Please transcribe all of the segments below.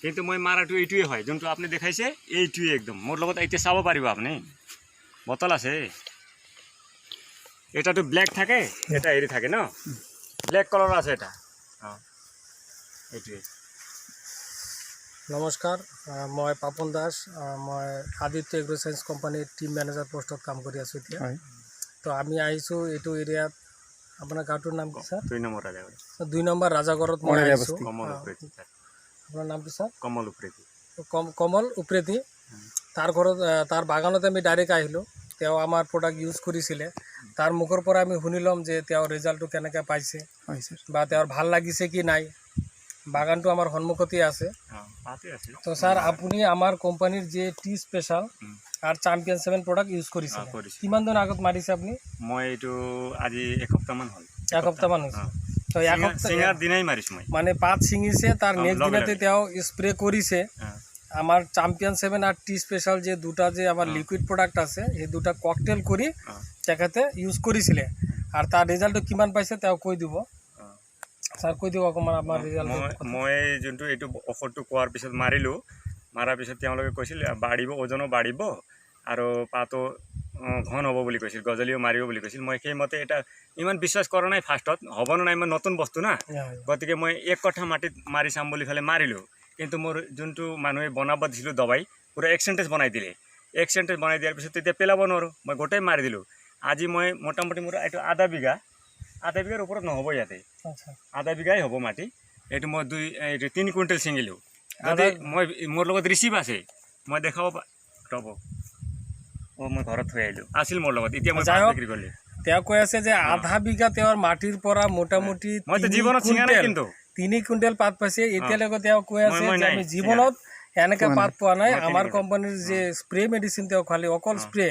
কিন্তু মই মাৰাটো এইটোৱে হয় যোনটো আপুনি দেখাইছে এইটোৱে একদম মোৰ লগত এতিয়া চাব পাৰিব আপুনি বটল আছে এটাটো ব্ল্যাক থাকে এটা হেৰি থাকে ন ব্ল্যাক কালাৰ আছে এটা এইটোৱে নমস্কাৰ মই পাপন দাস মই আদিত্য এগ্ৰো সায়েন্স কোম্পানীৰ টিম মেনেজাৰ পোষ্টত কাম কৰি আছোঁ এতিয়া তো আমি আহিছোঁ এইটো এৰিয়াত আপোনাৰ গাঁৱটোৰ নাম কি স্যাৰ 2 নম্বৰ ৰাজাগড়ত মই আহিছোঁ আপোনাৰ নাম কি স্যাৰ কমল উপ্ৰেতি তাৰ ঘৰত তাৰ বাগানতে আমি ডাইৰেক্ট আহিলোঁ তেওঁ আমাৰ প্ৰডাক্ট ইউজ কৰিছিলে তাৰ মুখৰ পৰা আমি শুনি ল'ম যে তেওঁৰ ৰিজাল্টটো কেনেকৈ পাইছে বা তেওঁৰ ভাল লাগিছে কি নাই বাগানটো আমার সন্মুখতেই আছে তো স্যার আপনি আমার কোম্পানির যে টি স্পেশাল আর চ্যাম্পিয়ন 7 প্রোডাক্ট ইউজ করেছেন কিমান দিন আগত মারিছে আপনি মই এইটো আজি এক সপ্তাহমান হ'ল হৈছে তো এক সপ্তাহ সিঙাৰ দিনাই মাৰিছো মই মানে পাত ছিঙিছে তাৰ নেক্সট দিনতে তেওঁ স্প্ৰে কৰিছে আমাৰ চ্যাম্পিয়ন 7 আৰ টি স্পেশাল যে দুটা যে আমাৰ লিকুইড প্ৰোডাক্ট আছে এই দুটা ককটেল কৰি তেখেতে ইউজ কৰিছিলে আৰ তাৰ ৰেজাল্ট কিমান পাইছে তেওঁ কৈ দিব স্যাৰ কৈ দিও অকমান আপোনাৰ ৰিজাল্ট মই যোনটো এইটো অফৰটো কোৱাৰ পিছত মাৰিলোঁ মাৰাৰ পিছত তেওঁলোকে কৈছিল বাঢ়িব ওজনো বাঢ়িব আৰু পাতো ঘন হ'ব বুলি কৈছিল গজলিও মাৰিব বুলি কৈছিল মই সেইমতে এটা ইমান বিশ্বাস কৰা নাই ফাৰ্ষ্টত হ'ব নাই মই নতুন বস্তু না গতিকে মই এক কঠা মাটিত মাৰি চাম বুলি ফালে মাৰিলোঁ কিন্তু মোৰ যোনটো মানুহে বনাব দিছিলোঁ দবাই পুৰা এক্সেন্টেজ বনাই দিলে এক্সেন্টেজ বনাই দিয়াৰ পিছত তেতিয়া পেলাব নোৱাৰোঁ মই গোটেই মাৰি দিলোঁ আজি মই মোটামুটি মোৰ এইটো আধা বিঘাৰ ওপৰত নহ'ব ইয়াতে আধা বিঘাই হ'ব মাটি এইটো মই 3 কুইণ্টেল ছিঙিলোঁ যদি মই মোৰ লগত ৰিচিভ আছে মই দেখাব ৰ'ব মই ঘৰত থৈ আহিলোঁ আছিল মোৰ লগত এতিয়া মই বিক্ৰী কৰিলোঁ তেওঁ কৈ আছে যে আধা বিঘা তেওঁৰ মাটিৰ পৰা মোটামুটি মইতো জীৱনত ছিঙা নাই কিন্তু 3 কুইণ্টেল পাত পাইছে এতিয়ালৈকে তেওঁ কৈ আছে যে আমি জীৱনত এনেকৈ পাত পোৱা নাই আমাৰ কোম্পানীৰ যে স্প্ৰে মেডিসিন তেওঁ খালি অকল স্প্ৰে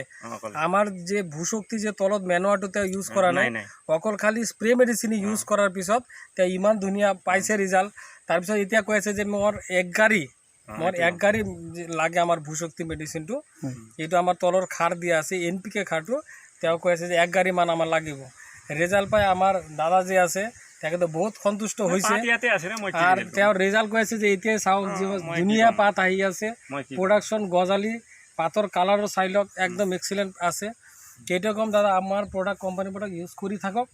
আমাৰ যে ভূশক্তি যে তলত মেনুৱাটো তেওঁ ইউজ কৰা নাই অকল খালি স্প্ৰে মেডিসিন ইউজ কৰাৰ পিছত তেওঁ ইমান ধুনীয়া পাইছে ৰিজাল্ট তাৰপিছত এতিয়া কৈ আছে যে মোৰ এক গাড়ী লাগে আমাৰ ভূশক্তি মেডিসিনটো এইটো আমাৰ তলৰ খাৰ দিয়া আছে NPK খাৰটো তেওঁ কৈ আছে যে এক গাড়ী মান আমাৰ লাগিব ৰিজাল্ট পাই আমাৰ দাদা যে আছে তেখেতে বহুত সন্তুষ্ট হৈছে আৰ তেওঁৰ রেজাল্ট কৈ আছে যে এতিয়া চাওক ধুনীয়া পাত আহি আছে প্রোডাকশন গজালি পাতৰ কালাৰৰ চাইলক একদম এক্সিলেন্ট আছে এইটো কম দাদা আমাৰ প্ৰডাক্ট কোম্পানী প্ৰডাক্ট ইউজ কৰি থাকক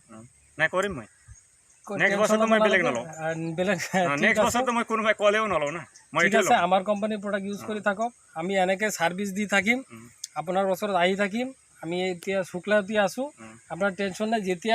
নাই কৰিম মই নেক্সট বছৰ মই বেলেগ নলওঁ নেক্সট বছৰ মই কোনোবাই কলেও নলওঁ না মই ঠিক আছে আমাৰ কোম্পানীৰ প্ৰডাক্ট ইউজ কৰি থাকক আমি এনেকৈ সাৰ্ভিস দি থাকিম আপোনাৰ ওচৰত আহি থাকিম আমি এতিয়া শুক্লাৱতী আছো আপোনাৰ টেনশন নাই যেতিয়া